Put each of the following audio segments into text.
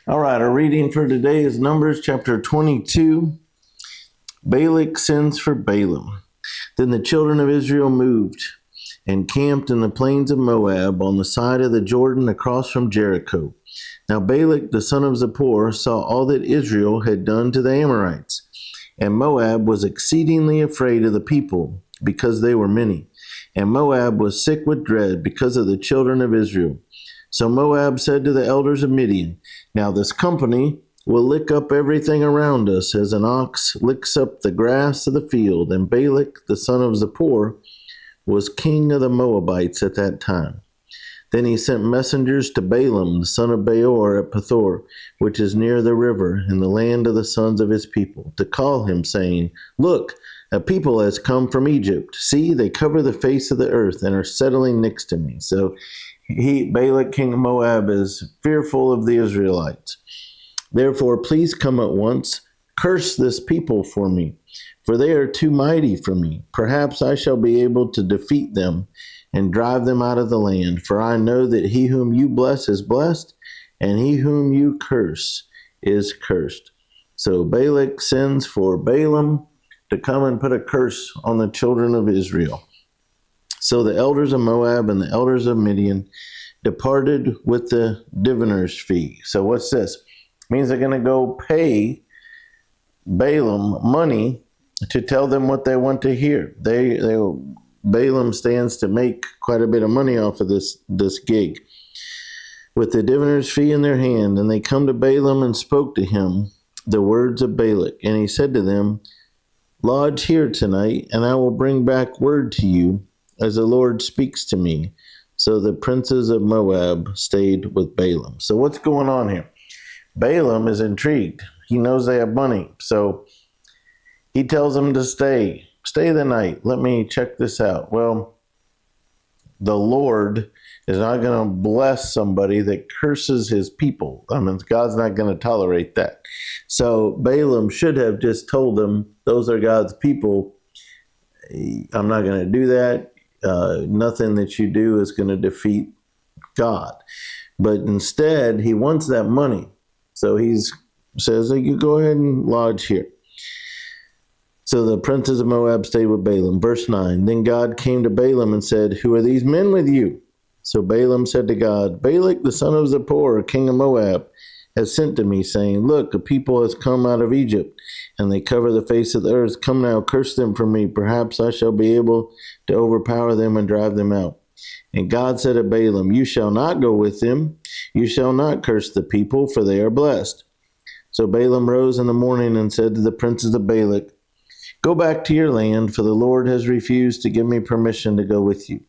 All right, our reading for today is Numbers chapter 22. Balak sends for Balaam. Then the children of Israel moved and camped in the plains of Moab on the side of the Jordan across from Jericho. Now Balak the son of Zippor saw all that Israel had done to the Amorites, and Moab was exceedingly afraid of the people because they were many. And Moab was sick with dread because of the children of Israel. So Moab said to the elders of Midian, "Now this company will lick up everything around us as an ox licks up the grass of the field." And Balak, the son of Zippor, was king of the Moabites at that time. Then he sent messengers to Balaam, the son of Beor, at Pethor, which is near the river, in the land of the sons of his people, to call him, saying, "Look, a people has come from Egypt. See, they cover the face of the earth and are settling next to me." So Balak, king of Moab, is fearful of the Israelites. "Therefore, please come at once, curse this people for me, for they are too mighty for me. Perhaps I shall be able to defeat them and drive them out of the land. For I know that he whom you bless is blessed, and he whom you curse is cursed." So Balak sends for Balaam to come and put a curse on the children of Israel. So the elders of Moab and the elders of Midian departed with the diviner's fee. So what's this? It means they're going to go pay Balaam money to tell them what they want to hear. Balaam stands to make quite a bit of money off of this gig. With the diviner's fee in their hand, and they come to Balaam and spoke to him the words of Balak. And he said to them, "Lodge here tonight, and I will bring back word to you as the Lord speaks to me." So the princes of Moab stayed with Balaam. So what's going on here? Balaam is intrigued. He knows they have money. So he tells them to stay the night. Let me check this out. Well, the Lord is not going to bless somebody that curses his people. I mean, God's not going to tolerate that. So Balaam should have just told them, those are God's people. I'm not going to do that. Nothing that you do is going to defeat God. But instead, he wants that money. So he says, "You go ahead and lodge here." So the princes of Moab stayed with Balaam. Verse 9, Then God came to Balaam and said, "Who are these men with you?" So Balaam said to God, "Balak, the son of Zippor, king of Moab, has sent to me, saying, Look, a people has come out of Egypt, and they cover the face of the earth. Come now, curse them for me. Perhaps I shall be able to overpower them and drive them out." And God said to Balaam, "You shall not go with them. You shall not curse the people, for they are blessed." So Balaam rose in the morning and said to the princes of Balak, "Go back to your land, for the Lord has refused to give me permission to go with you."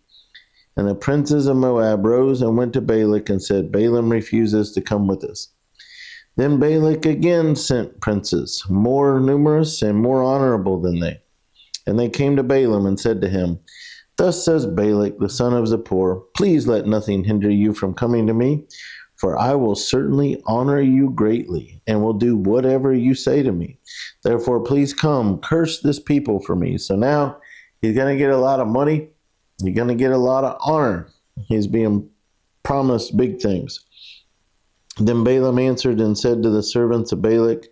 And the princes of Moab rose and went to Balak and said, "Balaam refuses to come with us." Then Balak again sent princes, more numerous and more honorable than they. And they came to Balaam and said to him, "Thus says Balak, the son of Zippor, please let nothing hinder you from coming to me, for I will certainly honor you greatly, and will do whatever you say to me. Therefore, please come, curse this people for me." So now he's going to get a lot of money. He's going to get a lot of honor. He's being promised big things. Then Balaam answered and said to the servants of Balak,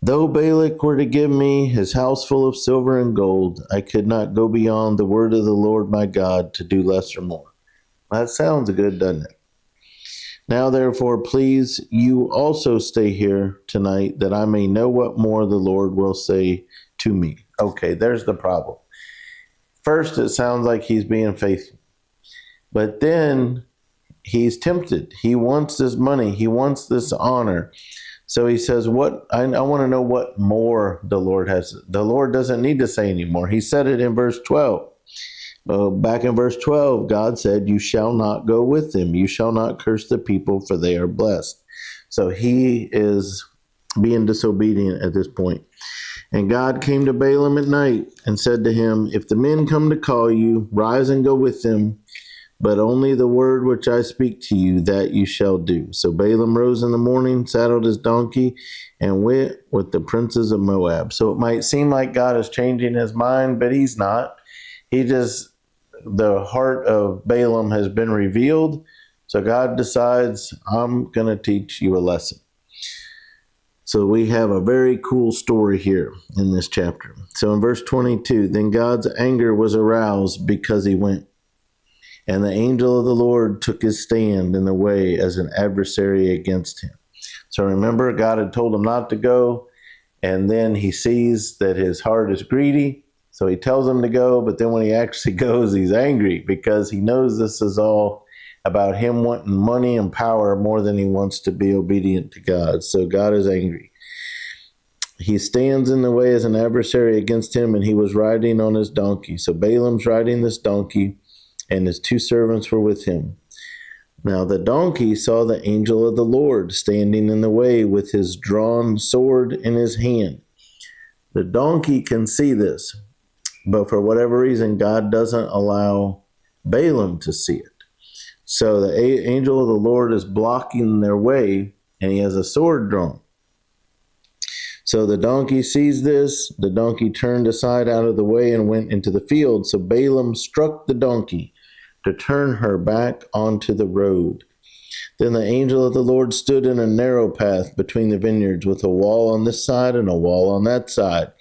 "Though Balak were to give me his house full of silver and gold, I could not go beyond the word of the Lord my God to do less or more." That sounds good, doesn't it? "Now, therefore, please, you also stay here tonight, that I may know what more the Lord will say to me." Okay, there's the problem. First, it sounds like he's being faithful. But then he's tempted. He wants this money. He wants this honor. So he says, I want to know what more the Lord has. The Lord doesn't need to say anymore. He said it in verse 12. Back in verse 12, God said, "You shall not go with them. You shall not curse the people, for they are blessed." So he is being disobedient at this point. And God came to Balaam at night and said to him, "If the men come to call you, rise and go with them. But only the word which I speak to you, that you shall do." So Balaam rose in the morning, saddled his donkey, and went with the princes of Moab. So it might seem like God is changing his mind, but he's not. The heart of Balaam has been revealed. So God decides, I'm going to teach you a lesson. So we have a very cool story here in this chapter. So in verse 22, then God's anger was aroused because he went. And the angel of the Lord took his stand in the way as an adversary against him. So remember, God had told him not to go. And then he sees that his heart is greedy. So he tells him to go. But then when he actually goes, he's angry because he knows this is all about him wanting money and power more than he wants to be obedient to God. So God is angry. He stands in the way as an adversary against him, and he was riding on his donkey. So Balaam's riding this donkey, and his 2 servants were with him. Now the donkey saw the angel of the Lord standing in the way with his drawn sword in his hand. The donkey can see this, but for whatever reason, God doesn't allow Balaam to see it. So the angel of the Lord is blocking their way, and he has a sword drawn. So the donkey sees this. The donkey turned aside out of the way and went into the field. So Balaam struck the donkey to turn her back onto the road. Then the angel of the Lord stood in a narrow path between the vineyards with a wall on this side and a wall on that side.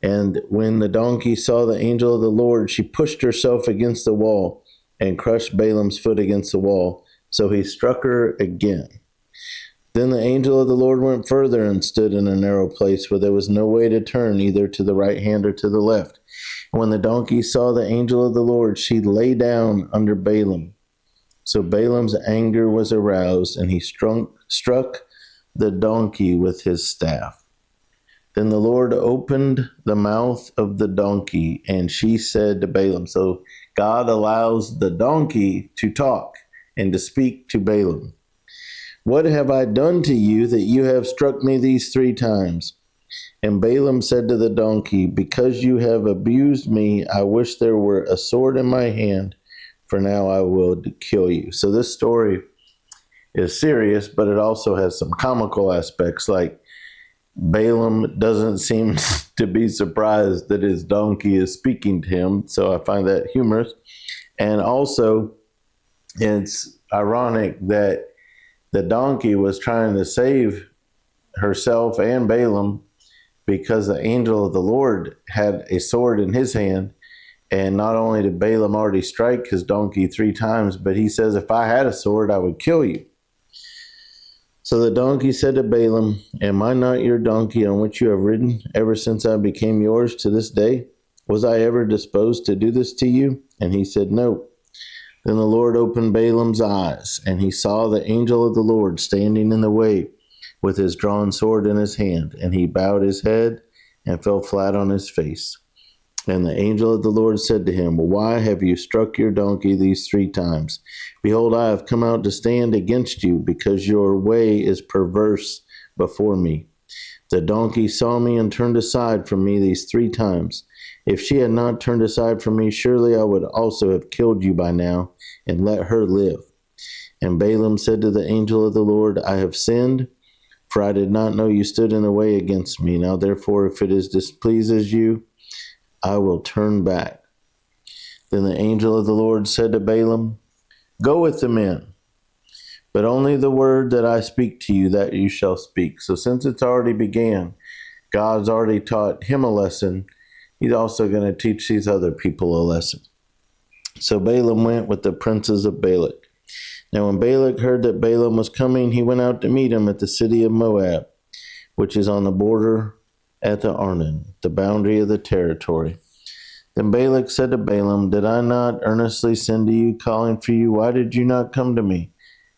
And when the donkey saw the angel of the Lord, she pushed herself against the wall and crushed Balaam's foot against the wall. So he struck her again. Then the angel of the Lord went further and stood in a narrow place where there was no way to turn either to the right hand or to the left. When the donkey saw the angel of the Lord, she lay down under Balaam. So Balaam's anger was aroused, and he struck the donkey with his staff. Then the Lord opened the mouth of the donkey, and she said to Balaam. So God allows the donkey to talk and to speak to Balaam. What have I done to you that you have struck me these 3 times? And Balaam said to the donkey, because you have abused me, I wish there were a sword in my hand, for now I will kill you. So this story is serious, but it also has some comical aspects, like Balaam doesn't seem to be surprised that his donkey is speaking to him. So I find that humorous. And also, it's ironic that the donkey was trying to save herself and Balaam because the angel of the Lord had a sword in his hand. And not only did Balaam already strike his donkey 3 times, but he says, if I had a sword, I would kill you. So the donkey said to Balaam, am I not your donkey on which you have ridden ever since I became yours to this day? Was I ever disposed to do this to you? And he said, no. Then the Lord opened Balaam's eyes, and he saw the angel of the Lord standing in the way with his drawn sword in his hand. And he bowed his head and fell flat on his face. And the angel of the Lord said to him, why have you struck your donkey these 3 times? Behold, I have come out to stand against you, because your way is perverse before me. The donkey saw me and turned aside from me these 3 times. If she had not turned aside from me, surely I would also have killed you by now and let her live. And Balaam said to the angel of the Lord, I have sinned, for I did not know you stood in the way against me. Now therefore, if it displeases you, I will turn back. Then the angel of the Lord said to Balaam, go with the men, but only the word that I speak to you, that you shall speak. So since it's already began, God's already taught him a lesson. He's also going to teach these other people a lesson. So Balaam went with the princes of Balak. Now when Balak heard that Balaam was coming, he went out to meet him at the city of Moab, which is on the border at the Arnon, the boundary of the territory. Then Balak said to Balaam, did I not earnestly send to you, calling for you? Why did you not come to me?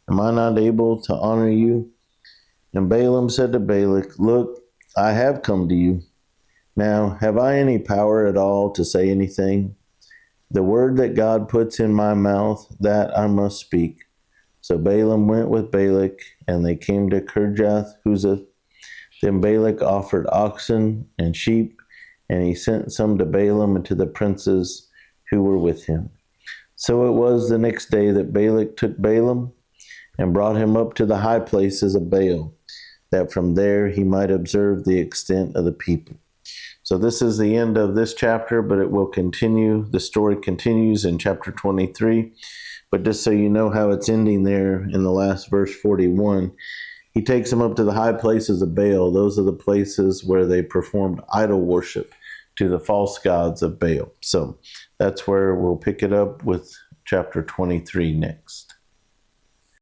Am I not able to honor you? And Balaam said to Balak, look, I have come to you. Now, have I any power at all to say anything? The word that God puts in my mouth, that I must speak. So Balaam went with Balak, and they came to Kirjath Huzoth. Then Balak offered oxen and sheep, and he sent some to Balaam and to the princes who were with him. So it was the next day that Balak took Balaam and brought him up to the high places of Baal, that from there he might observe the extent of the people. So this is the end of this chapter, but it will continue. The story continues in chapter 23. But just so you know how it's ending there in the last verse 41, he takes them up to the high places of Baal. Those are the places where they performed idol worship to the false gods of Baal. So that's where we'll pick it up with chapter 23 next.